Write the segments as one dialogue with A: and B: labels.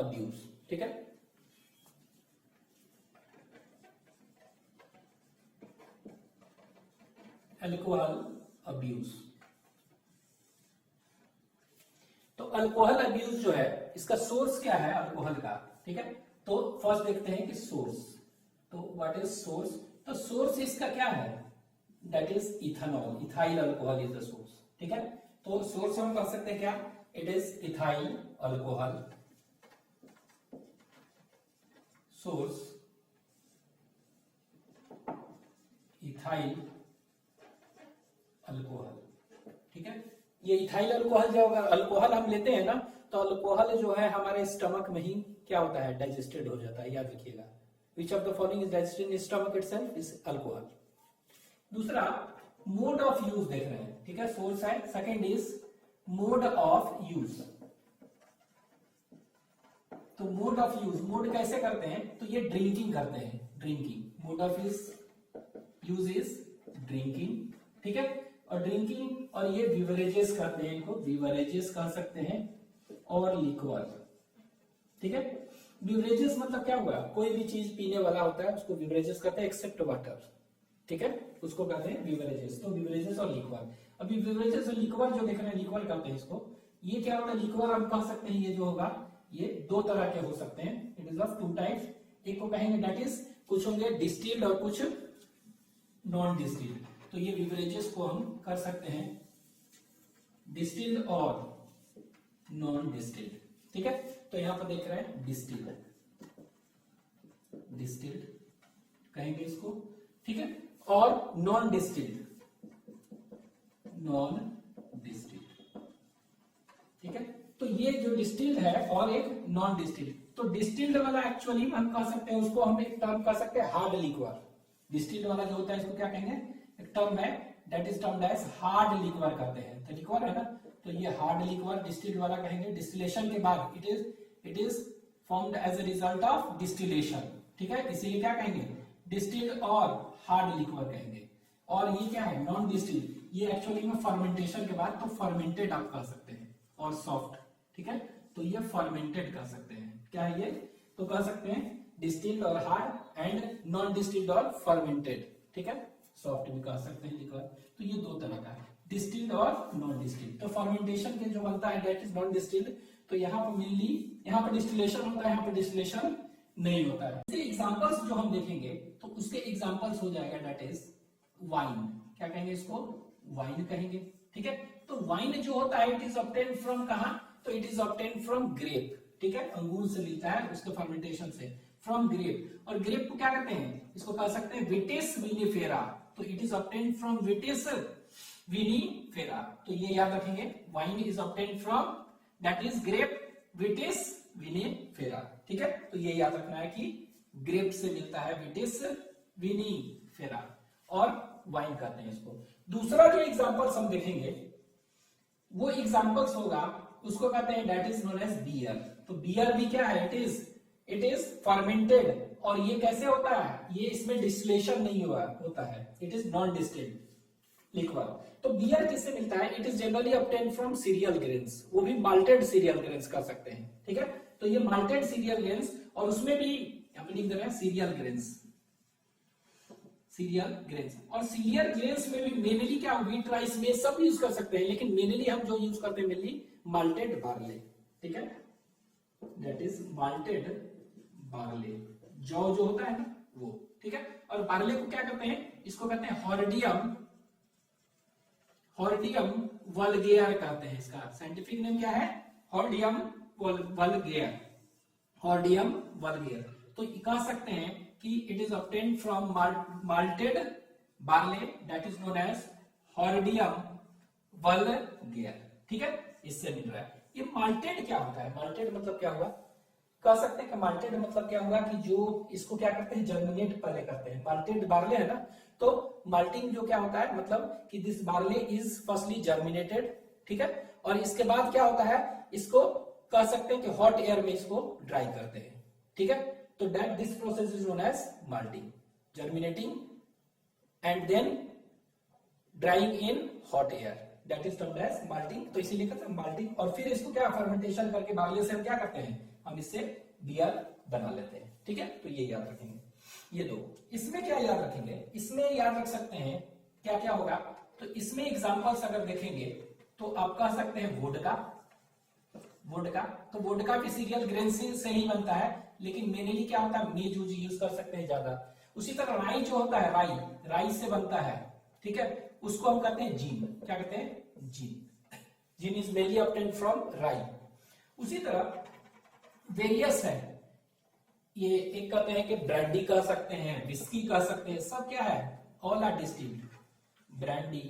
A: Abuse, ठीक है। Alcohol abuse, तो अल्कोहल अब्यूज जो है इसका सोर्स क्या है अल्कोहल का, ठीक है। तो फर्स्ट देखते हैं कि सोर्स, तो व्हाट इज सोर्स, तो सोर्स इसका क्या है, that is ethanol, ethyl alcohol is the source, ठीक है। तो सोर्स हम कह सकते हैं क्या, it is ethyl alcohol, source ethyl alcohol, ठीक है। ये इथाइल अल्कोहल जो अल्कोहल हम लेते हैं ना, तो अल्कोहल जो है हमारे स्टमक में ही क्या होता है, डाइजेस्टेड हो जाता है, याद रखिएगा। Which of the following is digested in stomach itself is alcohol. दूसरा मोड ऑफ यूज देख रहे हैं, ठीक है, सोर्स है। Second is mode of use, तो मोड ऑफ यूज, मोड कैसे करते हैं, तो ये ड्रिंकिंग करते हैं, drinking, mode of use is drinking, ठीक है। और ड्रिंकिंग और ये बिवरेजेस करते हैं, इनको बिवरेजेस कह सकते हैं, और लिक्वर, ठीक है। बिवरेजेस मतलब क्या हुआ, कोई भी चीज पीने वाला होता है उसको बिवरेजेस कहते हैं, एक्सेप्ट वाटर, ठीक है, उसको कहते हैं बिवरेजेस। तो बिवरेजेस और लिक्वर, अभी बिवरेजेस और लिक्वर जो देख रहे हैं, लिक्वर कहते हैं इसको। ये क्या होता है, लिक्वर हम कह सकते हैं, ये जो होगा ये दो तरह के हो सकते हैं, it is of two types. एक को कहेंगे दैट इज, कुछ होंगे डिस्टिल्ड और कुछ नॉन डिस्टिल्ड। तो ये बिवरेजेस को हम कर सकते हैं डिस्टिल्ड और नॉन डिस्टिल्ड, ठीक है। तो यहां पर देख रहे हैं डिस्टिल्ड, डिस्टिल्ड कहेंगे इसको, ठीक है, और नॉन डिस्टिल्ड, नॉन डिस्टिल्ड, ठीक है। तो ये जो डिस्टिल्ड है और एक नॉन डिस्टिल्ड, तो डिस्टिल्ड वाला एक्चुअली हम कह सकते हैं उसको, हम एक टर्म कह सकते हैं हार्ड लिक्वर। डिस्टिल्ड वाला जो होता है इसको क्या कहेंगे, एक टर्म है that is termed as hard liquor कहते हैं। तो लिक्वर है ना, तो ये हार्ड लिक्वर डिस्टिल्ड वाला कहेंगे। डिस्टिलेशन के बाद it is formed as a result of distillation, ठीक है, इसीलिए क्या कहेंगे, डिस्टिल्ड और हार्ड लिक्वर कहेंगे। और ये क्या है, नॉन डिस्टिल्ड, ये एक्चुअली में फर्मेंटेशन के बाद, तो फर्मेंटेड आप कह सकते हैं, और सॉफ्ट, ठीक है। तो ये फर्मेंटेड कह सकते हैं, क्या है ये, तो कह सकते हैं डिस्टिल्ड और हार्ड, एंड नॉन डिस्टिल्ड और फर्मेंटेड, ठीक है, सॉफ्ट भी कह सकते हैं लिक्वर। तो ये दो तरह का है, डिस्टिल्ड और नॉन डिस्टिल्ड। तो फर्मेंटेशन के जो बनता है दैट इज नॉन डिस्टिल्ड। तो यहाँ पर मेनली, यहाँ पर डिस्टिलेशन होता है, यहाँ पर डिस्टिलेशन नहीं होता है। एग्जांपल्स जो हम देखेंगे तो उसके एग्जांपल्स हो जाएगा दैट इज वाइन, क्या कहेंगे इसको, वाइन कहेंगे, ठीक है। तो वाइन जो होता है इट इज ऑब्टेन फ्रॉम कहां, तो it is obtain from grape, ठीक है, अंगूर से मिलता है, उसके फर्मेंटेशन से, फ्रॉम ग्रेप। और ग्रेप को क्या कहते हैं, इसको कह सकते हैं विटिस विनिफेरा, तो it is obtain from Vitis vinifera. तो ये याद रखेंगे, wine is obtain from that is grape Vitis vinifera, ठीक है। तो ये याद रखना है कि ग्रेप से मिलता है विटिस विनिफेरा, और वाइन कहते हैं इसको। दूसरा जो एग्जांपल्स हम देखेंगे वो एग्जांपल्स होगा, उसको कहते हैं that is known as beer. तो बियर भी क्या है, इट इज फर्मेंटेड, और ये कैसे होता है, ये इसमें डिस्टिलेशन नहीं हुआ होता है, it is non distilled liquor. तो बियर किससे मिलता है, it is generally obtain from serial grains, वो भी माल्टेड सीरियल ग्रेन्स कर सकते हैं, ठीक है। तो ये माल्टेड सीरियल ग्रेन्स, और उसमें भी यहाँ पे लिख दे रहे हैं सीरियल ग्रेन्स, सीरियल ग्रेन्स। और सीरियल ग्रेन्स में भी मेनली क्या, व्हीट राइस में सब यूज कर सकते हैं, लेकिन मेनली हम जो यूज करते हैं मेनली माल्टेड बार्ले, ठीक है, दैट इज माल्टेड बार्ले, जौ जो होता है ना वो, ठीक है। और बार्ले को क्या कहते हैं, इसको कहते हैं हॉर्डियम, हॉर्डियम वल्गेयर कहते हैं, इसका साइंटिफिक नेम क्या है, हॉर्डियम वल्गेयर, हॉर्डियम वल्गेयर। तो कह सकते हैं कि it is obtained from malted barley, that is known as Hordeum vulgare, ठीक है, इससे मिल रहा है। ये माल्टेड क्या होता है, माल्टेड मतलब क्या हुआ, कह सकते हैं कि माल्टेड मतलब क्या हुआ कि जो इसको क्या करते हैं, जर्मिनेट पहले करते हैं। माल्टेड बार्ले है ना, तो माल्टिंग जो क्या होता है, मतलब कि this barley is firstly germinated, ठीक है, और इसके बाद क्या होता है, इसको कह सकते हैं कि हॉट एयर में इसको ड्राई करते हैं, ठीक है। तो that this process is known as malting, germinating and then drying in hot air, that is termed as malting. तो इसीलिए कहते हैं माल्टिंग। और फिर इसको क्या फर्मेंटेशन करके बार्ले से हम क्या करते हैं, हम इससे बियर बना लेते हैं। ठीक है, तो ये याद रखेंगे। ये दो, इसमें क्या याद रखेंगे, इसमें याद रख सकते हैं क्या क्या होगा। तो इसमें एग्जांपल्स अगर देखेंगे तो आप कह सकते हैं वोडका, वोडका, तो वोडका भी सीरियल ग्रेन से ही बनता है, लेकिन मेनली क्या होता है, मेज यूज कर सकते हैं ज्यादा। उसी तरह राई जो होता है, राई, राई से बनता है। ठीक है, उसको हम कहते हैं जीन, क्या कहते हैं, gene. Gene is mainly obtained from राई। उसी तरह वेरियस है, ये एक कहते हैं कि ब्रांडी कह सकते हैं, विस्की कह सकते हैं, सब क्या है, all are distilled. Brandy,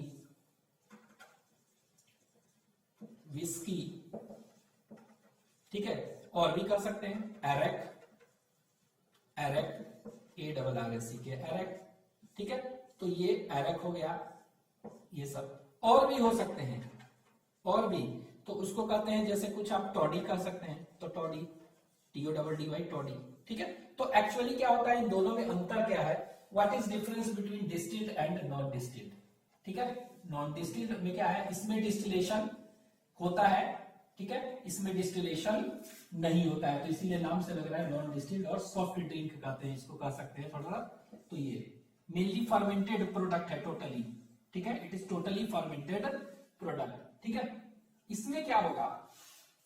A: whisky, ठीक है, और भी कर सकते हैं arrack, arrack, A double R S C K, arrack. ठीक है, तो ये एरेक हो गया, ये सब और भी हो सकते हैं, और भी। तो उसको कहते हैं, जैसे कुछ आप टॉडी कह सकते हैं, तो toddy, T O double D Y, toddy. ठीक है, तो एक्चुअली क्या होता है, इन दोनों में अंतर क्या है, what is difference between distilled and non distilled. ठीक है, नॉन डिस्टिल्ड में क्या है, इसमें डिस्टिलेशन होता है, ठीक है, इसमें डिस्टिलेशन नहीं होता है, तो इसीलिए नाम से लग रहा है नॉन डिस्टिल्ड, और सॉफ्ट ड्रिंक कहते हैं इसको, कह सकते हैं थोड़ा। तो ये मेनली फर्मेंटेड प्रोडक्ट है टोटली। ठीक है, it is totally fermented product. ठीक है, इसमें क्या होगा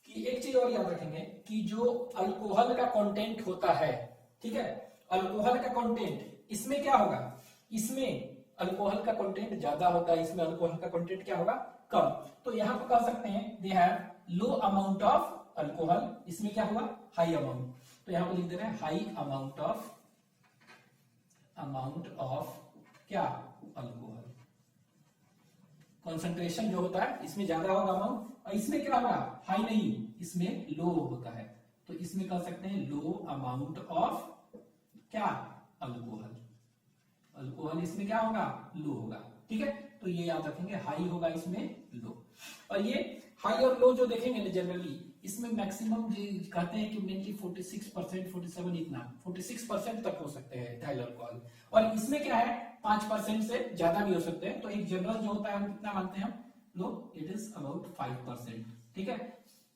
A: कि एक चीज और याद रखेंगे कि जो अल्कोहल का कंटेंट होता है, ठीक है, अल्कोहल का कंटेंट इसमें क्या होगा, इसमें अल्कोहल का कंटेंट ज्यादा होता है, इसमें अल्कोहल का कंटेंट क्या होगा, कम। तो यहां पर कह सकते हैं they have low amount of alcohol, इसमें क्या हुआ, हाई अमाउंट। तो यहां पर लिख दे रहे हैं हाई अमाउंट ऑफ क्या, अल्कोहल। कंसंट्रेशन जो होता है इसमें ज्यादा होगा अमाउंट, और इसमें क्या होगा, हाई नहीं, इसमें लो होता है। तो इसमें कह सकते हैं लो अमाउंट ऑफ क्या, अल्कोहल। अल्कोहल इसमें क्या होगा, लो होगा। ठीक है, तो ये याद रखेंगे, हाई होगा इसमें, लो। और ये हाई और लो जो देखेंगे जनरली, इसमें मैक्सिमम कहते हैं कि मेनली 46%, 47 इतना 46% तक हो सकते हैं इथाइल अल्कोहल, और इसमें क्या है 5% से ज्यादा भी हो सकते हैं। तो एक जनरल जो होता है हम कितना मानते हैं, लो, इट इज अबाउट 5%। ठीक है,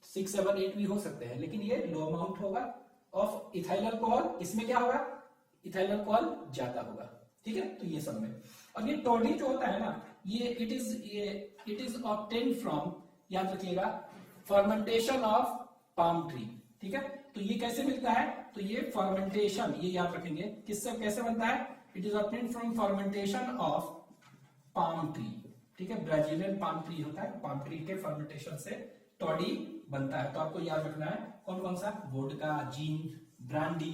A: 6, 7, 8 भी हो सकते हैं, लेकिन ये लो अमाउंट होगा ऑफ इथाइल अल्कोहल। इसमें क्या होगा, इथाइल अल्कोहल ज्यादा होगा। ठीक है, तो ये सब में। अब ये टॉडी जो होता है ना, ये इट इज ऑब्टेन्ड फ्रॉम, याद रखिएगा, फर्मेंटेशन ऑफ पाम ट्री। ठीक है, तो ये कैसे मिलता है, तो ये फर्मेंटेशन, ये याद रखेंगे, किससे कैसे बनता है, it is obtained from fermentation of palm tree. ठीक है, ब्राजीलियन पाम ट्री होता है, पाम ट्री के फर्मेंटेशन से टॉडी बनता है। तो आपको याद रखना है कौन कौन सा, vodka, gene, brandy,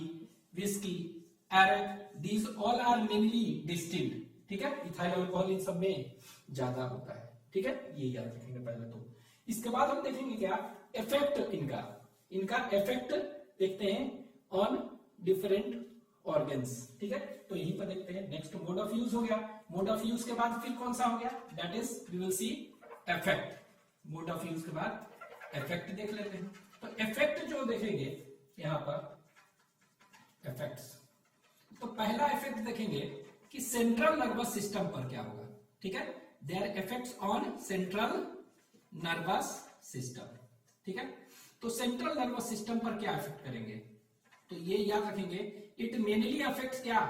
A: whisky, Erech, these all are mainly distilled। ठीक है, इथाइल अल्कोहल इन सब में ज्यादा होता है। ठीक है, ये याद रखेंगे पहले तो। इसके बाद हम देखेंगे क्या, इफेक्ट इनका इफेक्ट देखते हैं ऑन डिफरेंट ऑर्गन्स। ठीक है, तो यहीं पर देखते हैं। नेक्स्ट मोड ऑफ यूज हो गया, मोड ऑफ यूज के बाद फिर कौन सा हो गया, that is we will see effect. Mode of use के बाद इफेक्ट देख लेते हैं। तो इफेक्ट जो देखेंगे यहां पर इफेक्ट्स, तो पहला इफेक्ट देखेंगे कि सेंट्रल नर्वस सिस्टम पर क्या होगा। ठीक है, there effects on central nervous system. ठीक है, तो सेंट्रल नर्वस सिस्टम पर क्या इफेक्ट करेंगे, तो ये याद रखेंगे, इट मेनली अफेक्ट्स क्या,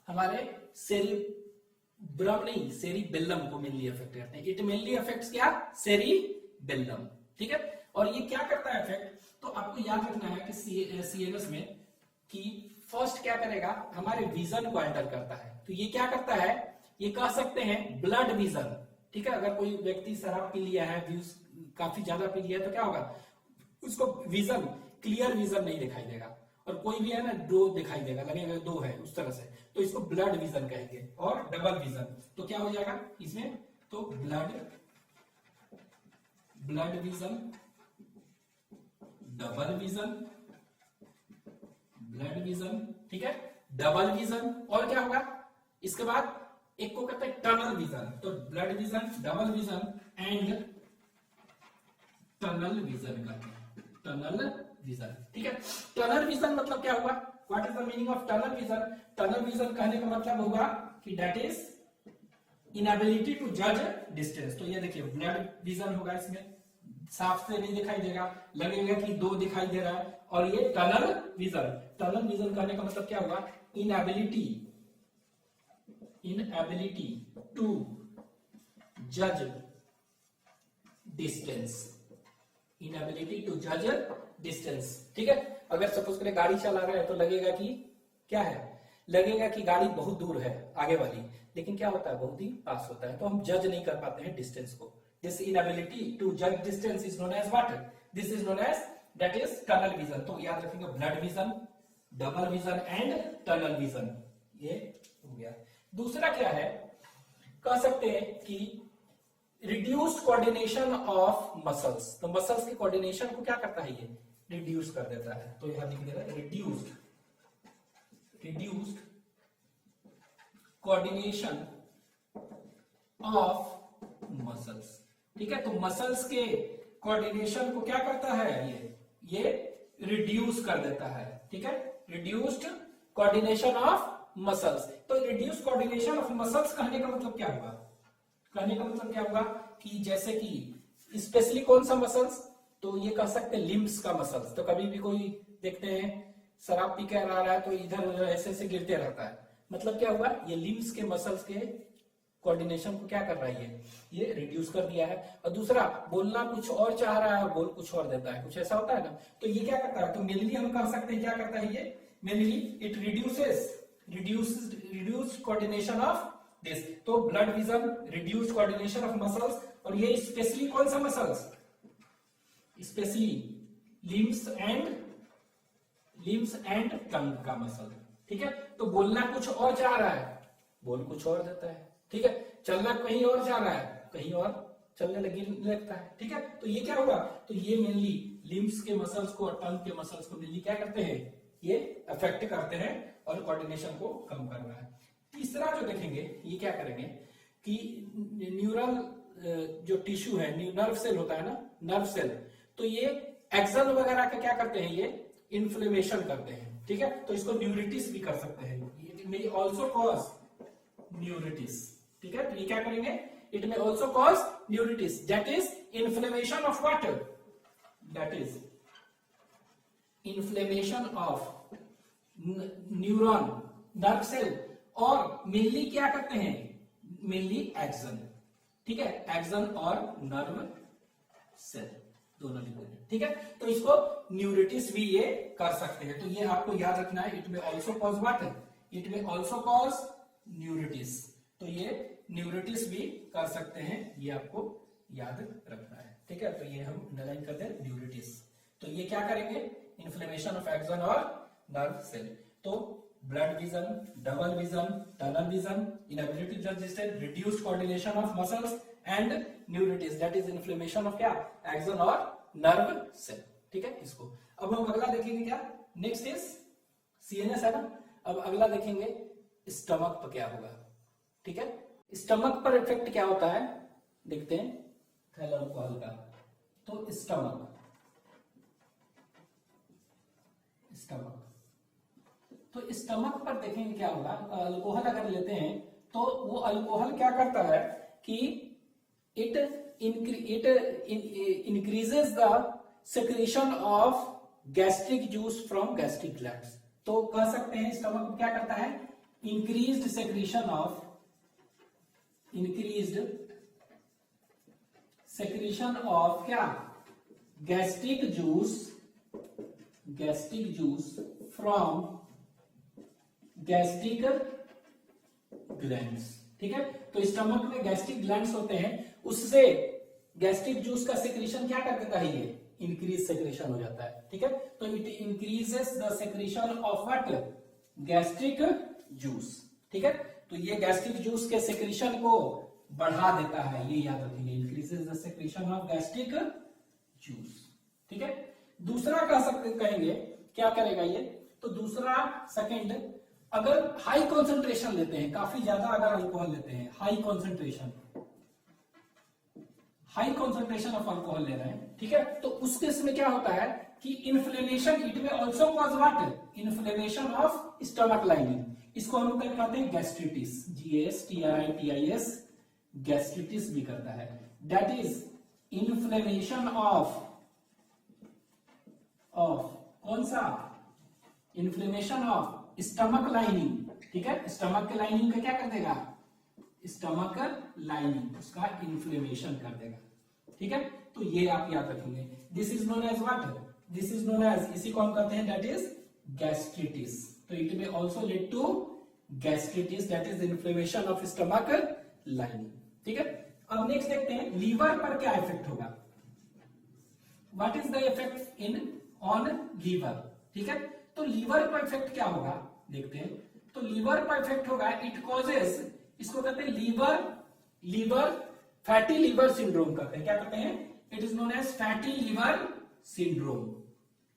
A: हमारे सेरिब्रम नहीं, सेरिबेलम को मेनली अफेक्ट करते हैं। इट मेनली अफेक्ट्स क्या, सेरिबेलम। ठीक है, और ये क्या करता है इफेक्ट, तो आपको याद रखना है कि सीएनएस में कि फर्स्ट क्या करेगा, हमारे विजन को एंटर करता है। तो ये क्या करता है, ये कह सकते हैं ब्लड विजन। ठीक है, अगर कोई व्यक्ति शराब पी लिया है, व्यूज काफी ज्यादा पी लिया है, तो क्या होगा, उसको विजन, क्लियर विजन नहीं दिखाई देगा, और कोई भी है ना, दो दिखाई देगा, लगेगा दो है, उस तरह से, तो इसको ब्लड विजन कहेंगे। और डबल विजन, तो क्या हो जाएगा इसमें, तो blurred vision, double vision, blood vision. ठीक है, डबल विजन, और क्या होगा इसके बाद, एक को कहते हैं टनल विजन। तो blurred vision, double vision and tunnel vision कहते हैं, टनल विजन। ठीक है, टनल विजन मतलब क्या हुआ, what is the meaning of tunnel vision. Tunnel vision कहने का मतलब होगा कि दैट इज इनएबिलिटी टू जज डिस्टेंस। तो ये देखिए ब्लड विजन होगा इसमें, साफ से नहीं दिखाई देगा, लगेगा कि 2 दिखाई दे रहा है। और ये टनल विजन, टनल विजन करने का मतलब क्या होगा, इनएबिलिटी टू जज डिस्टेंस, इनएबिलिटी टू जज डिस्टेंस। ठीक है, अगर सपोज करें गाड़ी चला रहे हैं तो लगेगा कि क्या है, लगेगा कि गाड़ी बहुत दूर है आगे वाली, लेकिन क्या होता है बहुत ही पास होता है, तो हम जज नहीं कर पाते हैं डिस्टेंस को। दिस इनएबिलिटी टू जज distance is known as what, this is known as, that is tunnel vision. तो याद रखेंगे blood vision, double vision and tunnel vision, ये हो गया। दूसरा क्या है, कह सकते हैं कि रिड्यूस्ड कोऑर्डिनेशन ऑफ मसल्स। तो मसल्स के कोऑर्डिनेशन को क्या करता है, ये रिड्यूस कर देता है। तो यहां लिख दे रहा है रिड्यूस्ड कोऑर्डिनेशन ऑफ मसल्स। ठीक है, तो मसल्स के कोऑर्डिनेशन को क्या करता है, ये रिड्यूस कर देता है। ठीक है, रिड्यूस्ड कोऑर्डिनेशन ऑफ मसल्स। तो रिड्यूस कोऑर्डिनेशन ऑफ मसल्स कहने का मतलब क्या होगा, कहने का मतलब क्या होगा कि जैसे कि स्पेशली कौन सा मसल्स, तो ये कह सकते हैं लिम्स का मसल्स। तो कभी भी कोई देखते हैं शराब पी कर आ रहा है तो इधर ऐसे ऐसे गिरते रहता है, मतलब क्या हुआ, ये लिम्स के मसल्स के कोऑर्डिनेशन को क्या कर रहा है, ये रिड्यूस कर दिया है। और दूसरा, बोलना कुछ और चाह रहा है और बोल कुछ और देता है, कुछ ऐसा होता है ना, तो ये क्या करता है, तो मेनली हम कर सकते हैं क्या करता है ये, mainly it reduce coordination of this. तो blurred vision, reduce coordination of muscles, और ये स्पेशली कौन सा muscles, specially limbs and tongue का मसल। ठीक है, तो बोलना कुछ और चाह रहा है, बोल कुछ और देता है। ठीक है, चलना कहीं और जा रहा है, कहीं और चलने लगता है। ठीक है, तो ये क्या होगा, तो ये मेनली लिम्स के मसल्स को और टंग के मसल्स को मेनली क्या करते हैं, ये अफेक्ट करते हैं और कोऑर्डिनेशन को कम कर रहा है। तीसरा जो देखेंगे, ये क्या करेंगे कि न्यूरल जो टिश्यू है, नर्व सेल होता है ना, नर्व सेल, तो ये एक्सन वगैरह का क्या करते हैं, ये इन्फ्लेमेशन करते हैं। ठीक है, तो इसको न्यूरिटिस भी कर सकते हैं, it may also cause neuritis. ठीक है, तो ये क्या करेंगे, it may also cause neuritis, that is inflammation of what, that is inflammation of neuron, nerve cell, और मेनली क्या करते हैं, मेनली एक्सन। ठीक है, एक्सन और नर्व सेल दोनों लिखते हैं। ठीक है, तो इसको न्यूरिटिस भी ये कर सकते हैं। तो ये आपको याद रखना है, इट में ऑल्सो कॉज व्हाट, इट में ऑल्सो कॉज न्यूरिटिस। तो ये न्यूरिटिस भी कर सकते हैं, ये आपको याद रखना है। ठीक है, तो ये हम अंडरलाइन करते हैं न्यूरिटिस। तो ये क्या करेंगे, इन्फ्लेमेशन ऑफ एक्सन और नर्व सेल। तो blurred vision, double vision, tunnel vision, inability to जज distance, reduced coordination of muscles and neuritis, that is inflammation of क्या, एक्सन और नर्व सेल। ठीक है, इसको अब हम अगला देखेंगे, क्या नेक्स्ट इज सीएनएस है ना। अब अगला देखेंगे स्टमक पर क्या होगा। ठीक है, स्टमक पर इफेक्ट क्या होता है, देखते हैं थैलेमोकोहल का। तो स्टमक तो स्टमक पर देखेंगे क्या होगा, अल्कोहल अगर लेते हैं तो वो अल्कोहल क्या करता है कि it increases the secretion of gastric juice from gastric glands. तो कह सकते हैं स्टमक क्या करता है, इंक्रीज्ड सेक्रेशन ऑफ क्या, gastric juice from gastric glands. ठीक है, तो स्टमक में गैस्ट्रिक ग्लैंड्स होते हैं, उससे गैस्ट्रिक जूस का सेक्रेशन क्या कर देता है, ये इंक्रीज सेक्रेशन हो जाता है। ठीक है, तो it increases the secretion of what, gastric juice. ठीक है, तो ये गैस्ट्रिक जूस के सेक्रेशन को बढ़ा देता है, ये याद रखेंगे, increases the secretion of gastric juice. ठीक है, दूसरा कहेंगे क्या करेगा ये, तो दूसरा सेकंड, अगर हाई कॉन्सेंट्रेशन लेते हैं, काफी ज्यादा अगर अल्कोहल लेते हैं, हाई कॉन्सेंट्रेशन ऑफ अल्कोहल ले रहे हैं, ठीक है, तो उस केस में क्या होता है कि इन्फ्लेमेशन, इट में also cause what, inflammation of stomach lining. इसको हम क्या कहते हैं, गैस्ट्रिटिस, GASTRITIS, गैस्ट्रिटिस भी करता है। दैट इज इन्फ्लेमेशन ऑफ कौन सा, इन्फ्लेमेशन ऑफ स्टमक लाइनिंग, ठीक है, स्टमक के लाइनिंग का क्या कर देगा, स्टमक लाइनिंग उसका इन्फ्लेमेशन कर देगा, ठीक है। तो ये आप याद रखेंगे, this is known as what, this is known as, इसी को हम कहते हैं दैट इज गैस्ट्रिटिस। तो it may also lead to gastritis, that is inflammation of stomach lining, ठीक है। अब नेक्स्ट देखते हैं लीवर पर क्या इफेक्ट होगा, what is the effect in on liver, ठीक है। तो लीवर पर इफेक्ट क्या होगा देखते हैं। तो लीवर पर इफेक्ट होगा, इट कॉजेस, इसको कहते हैं लीवर फैटी लीवर सिंड्रोम कहते हैं, क्या कहते हैं, it is known as fatty liver syndrome,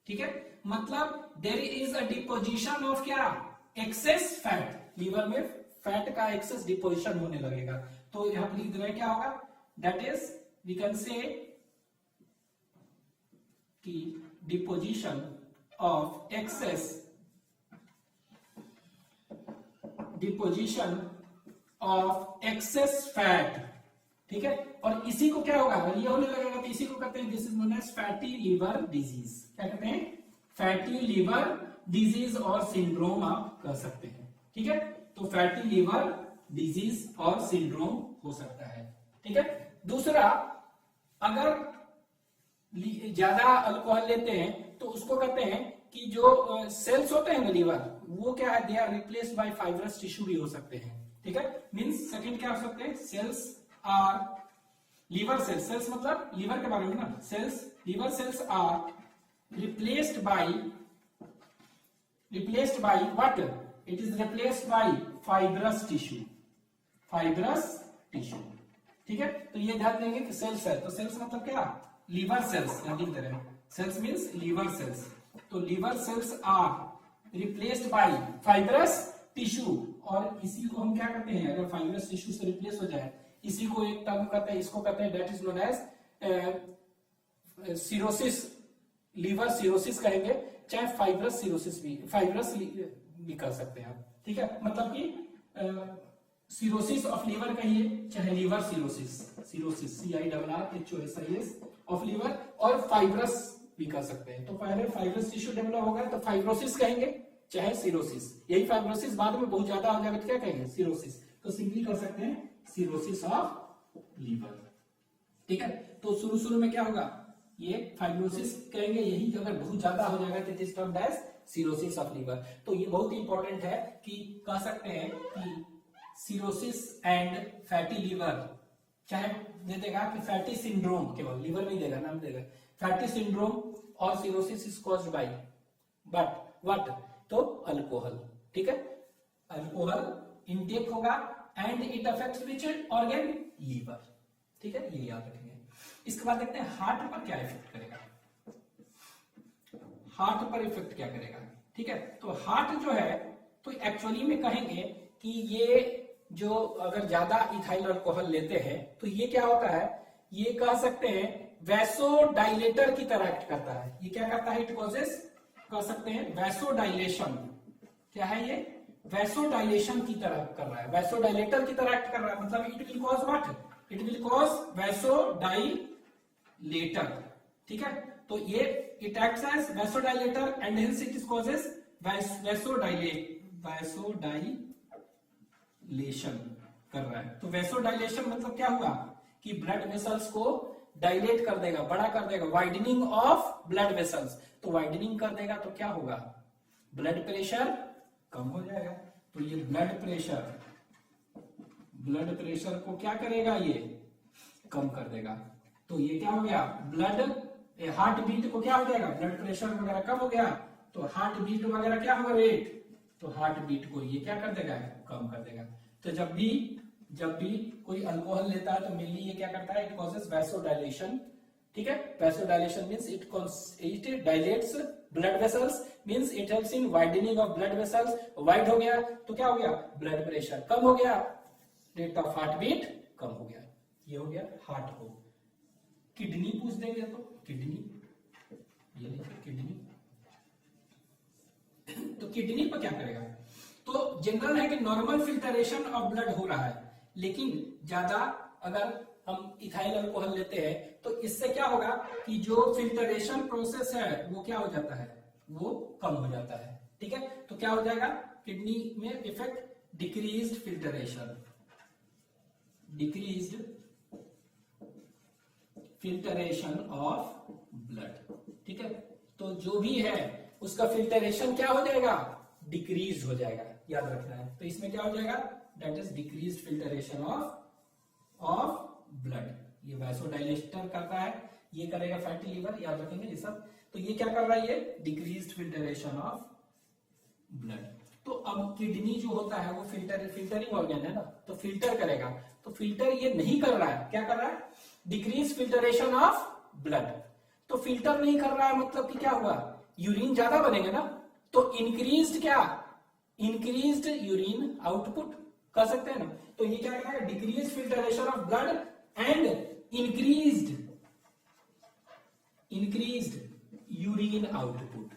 A: ठीक है। मतलब there is a deposition of क्या, एक्सेस फैट, लीवर में फैट का एक्सेस डिपोजिशन होने लगेगा। तो यहां पर लिख रहे क्या होगा, that is we can say कि deposition of excess, deposition of excess fat, ठीक है। और इसी को क्या होगा, ये होने लगेगा तो इसी को कहते हैं, this is known as fatty liver disease, क्या कहते हैं, फैटी लीवर डिजीज और सिंड्रोम आप कह सकते हैं, ठीक है। तो फैटी लीवर डिजीज और सिंड्रोम हो सकता है, ठीक है। दूसरा, अगर ज्यादा अल्कोहल लेते हैं तो उसको कहते हैं कि जो सेल्स होते हैं ना लीवर, वो क्या है, they are replaced by fibrous tissue भी हो सकते हैं, ठीक है। मींस सेकंड क्या हो सकते हैं, cells are liver cells, cells मतलब लीवर के बारे में ना, cells, liver cells are replaced by what, it is replaced by fibrous tissue, ठीक है। तो ये ध्यान देंगे कि सेल्स है, तो सेल्स मतलब क्या, लीवर सेल्स, लिख दे रहे हैं, सेल्स मींस लीवर सेल्स। तो liver cells are replaced by fibrous tissue, और इसी को हम क्या कहते हैं, अगर फाइब्रस टिश्यू से रिप्लेस हो जाए, इसी को एक टर्म कहते हैं, इसको कहते हैं that is known as cirrhosis, liver cirrhosis कहेंगे, चाहे फाइब्रस सिरोसिस भी, फाइब्रस भी कर सकते हैं आप, ठीक है। मतलब कि सिरोसिस ऑफ लीवर कहिए, चाहे liver cirrhosis, CIRRHOSIS of liver, और फाइब्रस भी कर सकते हैं। तो पहले फाइब्रस टिश्यू डेवलप होगा तो फाइब्रोसिस कहेंगे, चाहे सिरोसिस, यही फाइब्रोसिस बाद में बहुत ज्यादा हो जाएगा तो क्या कहेंगे, सिरोसिस। तो सिंपली कर सकते हैं सिरोसिस ऑफ लीवर, ठीक है। तो शुरू में क्या होगा, ये फाइब्रोसिस कहेंगे, यही अगर बहुत ज्यादा हो जाएगा तो it is termed as cirrhosis of liver. तो ये बहुत ही इंपॉर्टेंट है कि कह सकते हैं कि सिरोसिस एंड फैटी लीवर, चाहे दे देगा कि फैटी सिंड्रोम, केवल लीवर नहीं देगा, नाम देगा फैटी सिंड्रोम, और cirrhosis is caused by but what, तो अल्कोहल, ठीक है। अल्कोहल इनटेक होगा and it affects which organ, liver, ठीक है, ये याद रखेंगे। इसके बाद देखते हैं हार्ट पर क्या इफेक्ट करेगा, हार्ट पर इफेक्ट क्या करेगा, ठीक है। तो हार्ट जो है, तो एक्चुअली में कहेंगे कि ये जो अगर ज्यादा इथाइल अल्कोहल लेते हैं तो ये क्या होता है, ये कह सकते हैं वैसोडाइलेटर की तरह एक्ट करता है। ये क्या करता है, इट कॉजेस, कह सकते हैं वैसोडाइलेशन, क्या है ये, वैसोडाइलेशन की तरह कर रहा है, वैसोडाइलेटर की तरह एक्ट कर रहा है, मतलब it will cause what, it will cause vasodilator, ठीक है। तो ये it acts as vasodilator and hence it is causes vasodilation कर रहा है। तो वैसोडाइलेशन मतलब क्या हुआ कि ब्लड वेसल्स को डायलेट कर देगा, बड़ा कर देगा, वाइडनिंग ऑफ ब्लड वेसल्स। तो वाइडनिंग कर देगा तो क्या होगा, ब्लड प्रेशर कम हो जाएगा। तो ये ब्लड प्रेशर को क्या करेगा, ये कम कर देगा। तो ये क्या हो गया, ब्लड हार्ट बीट को क्या हो जाएगा, ब्लड प्रेशर वगैरह कम हो गया, तो हार्ट बीट वगैरह क्या होगा, रेट, तो हार्ट बीट को ये क्या कर देगा, कम कर देगा। तो जब भी कोई अल्कोहल लेता है तो मेनली ये क्या करता है, इट कॉजेस वैसोडाइलेशन, ठीक है। Vasodilation means it dilates blood vessels, means it helps in widening of blood vessels, wide हो गया तो क्या हो गया, ब्लड प्रेशर कम हो गया, रेट ऑफ हार्ट बीट कम हो गया। ये हो गया हार्ट को। किडनी पूछ देंगे तो किडनी, ये देखिए किडनी, तो किडनी पर क्या करेगा, तो जनरल है कि नॉर्मल फिल्टरेशन ऑफ ब्लड हो रहा है, लेकिन ज्यादा अगर हम इथाइल अल्कोहल लेते हैं तो इससे क्या होगा कि जो फिल्टरेशन प्रोसेस है वो क्या हो जाता है, वो कम हो जाता है। ठीक है, तो क्या हो जाएगा किडनी में effect, decreased filtration, decreased filtration of blood. ठीक है, तो जो भी है उसका फिल्टरेशन क्या हो जाएगा, डिक्रीज हो जाएगा, याद रखना है। तो इसमें क्या हो जाएगा, that is decreased filtration of blood. ये वैसोडाइलेटर करता है, ये करेगा फैटी लीवर, याद रखेंगे ये सब। तो ये क्या कर रहा है, ये डिक्रीज्ड फिल्टरेशन ऑफ ब्लड। तो अब किडनी जो होता है वो फिल्टरिंग ऑर्गन है ना, तो फिल्टर करेगा, तो फिल्टर ये नहीं कर रहा है, क्या कर रहा है, डिक्रीज फिल्टरेशन ऑफ ब्लड। तो फिल्टर नहीं कर रहा है मतलब कि क्या हुआ, यूरिन ज्यादा बनेगा ना, तो इंक्रीज्ड क्या, इंक्रीज्ड यूरिन आउटपुट कर सकते हैं ना। तो ये क्या करेगा, decrease filtration of blood and increased urine output.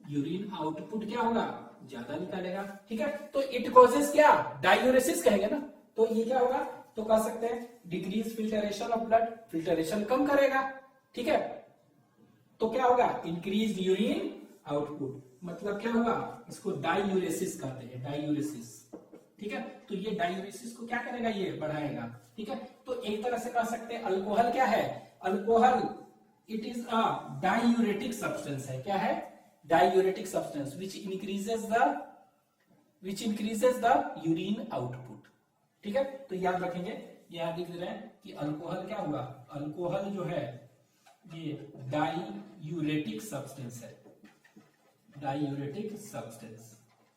A: Urine output क्या होगा, ज्यादा निकालेगा। ठीक है, तो इट कॉजेस क्या, डायूरेसिस कहेंगे ना, तो ये क्या होगा, तो कह सकते हैं decrease filtration of blood, filtration कम करेगा। ठीक है, तो क्या होगा, इंक्रीज यूरिन आउटपुट, मतलब क्या होगा, इसको डायूरेसिस कहते हैं, डायूरेसिस। ठीक है, तो ये डायूरेसिस को क्या करेगा, ये बढ़ाएगा। ठीक है, तो एक तरह से कह सकते हैं अल्कोहल क्या है, alcohol it is a diuretic substance है, क्या है, diuretic substance which increases the urine output। ठीक है, तो याद रखेंगे, यहां दिख रहे हैं कि अल्कोहल क्या हुआ, अल्कोहल जो है ये डायूरेटिक सब्सटेंस है, डायूरेटिक सब्सटेंस।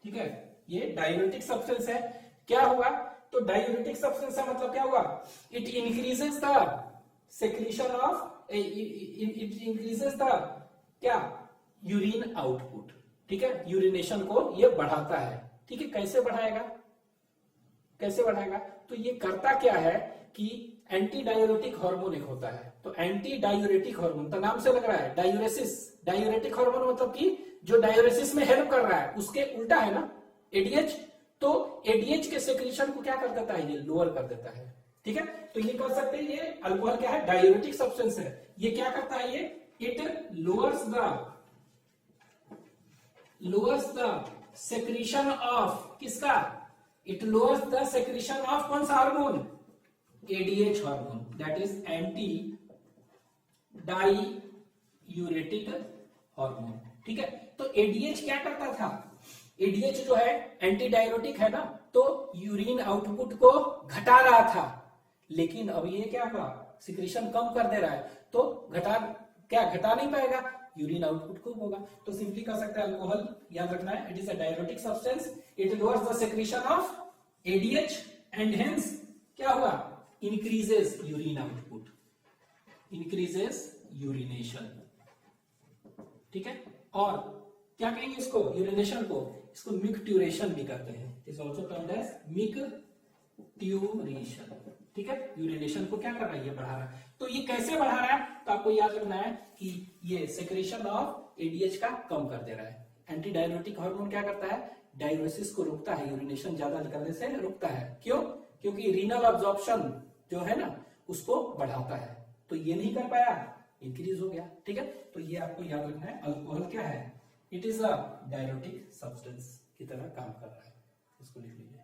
A: ठीक है, ये डायूरेटिक सब्सटेंस है, क्या हुआ, तो डायूरेटिक सब्सटेंस है मतलब क्या हुआ, it increases the secretion of, it increases the क्या, यूरिन आउटपुट। ठीक है, यूरिनेशन को ये बढ़ाता है। ठीक है, कैसे बढ़ाएगा, कैसे बढ़ाएगा, तो ये करता क्या है कि एंटी डायूरेटिक हार्मोन एक होता है, तो एंटी डायूरेटिक हार्मोन, तो नाम से लग रहा है डायूरेसिस, डायूरेटिक हार्मोन मतलब कि जो डायूरेसिस में हेल्प कर रहा है, उसके उल्टा है ना एडीएच, तो एडीएच के सेक्रीशन को क्या कर देता है, ये लोअर कर देता है। ठीक है, तो ये कर सकते हैं, ये अल्कोहल क्या है, डायूरेटिक सब्सटेंस है, ये क्या करता है, ये it lowers the secretion of किसका, it lowers the secretion of कौन सा hormone, ADH hormone, that is anti diuretic hormone. ठीक है, तो ADH क्या करता था, ADH जो है एंटी डायूरेटिक है ना, तो यूरिन आउटपुट को घटा रहा था, लेकिन अब ये क्या हुआ, सिक्रीशन कम कर दे रहा है, तो घटा नहीं पाएगा, यूरिन आउटपुट कम होगा। तो सिंपली कह सकते हैं अल्कोहल, याद रखना है, it is a diuretic substance, it lowers the secretion of ADH and hence क्या हुआ, increases urine output, increases urination. ठीक है, और क्या कहेंगे इसको, यूरिनेशन को, इसको मिक्ट्यूरेशन भी कहते हैं, it is also termed as micturition. ठीक है, यूरिनेशन को क्या कर रहा है, ये बढ़ा रहा है। तो ये कैसे बढ़ा रहा है, तो आपको याद रखना है कि ये सेक्रेशन ऑफ एडीएच का कम कर दे रहा है। एंटी डायूरेटिक हार्मोन क्या करता है, डायूरेसिस को रोकता है, यूरिनेशन ज्यादा निकलने से रोकता है। क्यों, क्योंकि रीनल अब्जॉर्प्शन जो है ना उसको बढ़ाता है, तो ये नहीं कर पाया, इंक्रीज हो गया। ठीक है, तो ये आपको याद रखना है, अल्कोहल क्या है, it is a diuretic substance की तरह काम कर रहा है, इसको लिख लीजिए।